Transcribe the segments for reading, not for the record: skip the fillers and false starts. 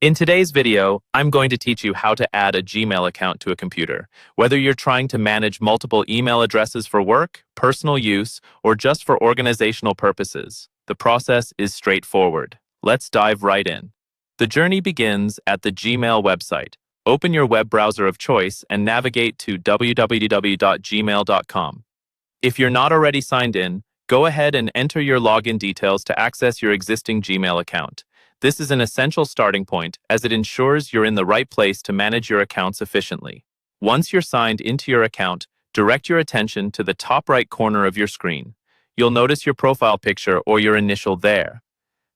In today's video, I'm going to teach you how to add a Gmail account to a computer. Whether you're trying to manage multiple email addresses for work, personal use, or just for organizational purposes, the process is straightforward. Let's dive right in. The journey begins at the Gmail website. Open your web browser of choice and navigate to www.gmail.com. If you're not already signed in, go ahead and enter your login details to access your existing Gmail account. This is an essential starting point as it ensures you're in the right place to manage your accounts efficiently. Once you're signed into your account, direct your attention to the top right corner of your screen. You'll notice your profile picture or your initial there.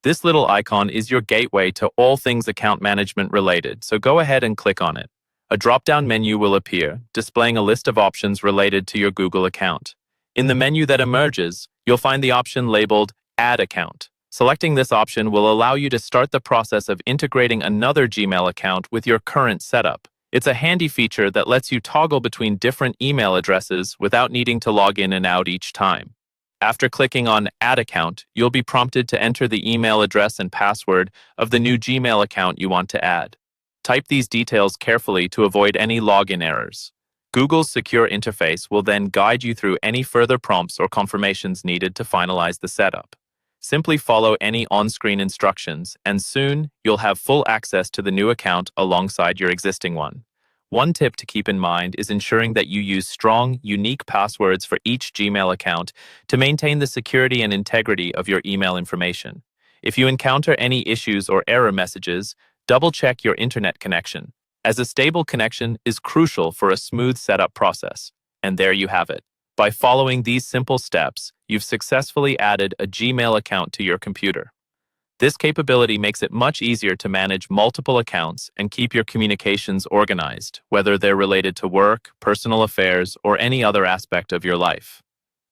This little icon is your gateway to all things account management related, so go ahead and click on it. A drop-down menu will appear, displaying a list of options related to your Google account. In the menu that emerges, you'll find the option labeled Add Account. Selecting this option will allow you to start the process of integrating another Gmail account with your current setup. It's a handy feature that lets you toggle between different email addresses without needing to log in and out each time. After clicking on Add Account, you'll be prompted to enter the email address and password of the new Gmail account you want to add. Type these details carefully to avoid any login errors. Google's secure interface will then guide you through any further prompts or confirmations needed to finalize the setup. Simply follow any on-screen instructions, and soon you'll have full access to the new account alongside your existing one. One tip to keep in mind is ensuring that you use strong, unique passwords for each Gmail account to maintain the security and integrity of your email information. If you encounter any issues or error messages, double-check your internet connection, as a stable connection is crucial for a smooth setup process. And there you have it. By following these simple steps, you've successfully added a Gmail account to your computer. This capability makes it much easier to manage multiple accounts and keep your communications organized, whether they're related to work, personal affairs, or any other aspect of your life.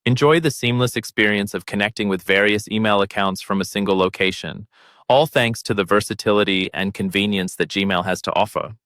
Enjoy the seamless experience of connecting with various email accounts from a single location, all thanks to the versatility and convenience that Gmail has to offer.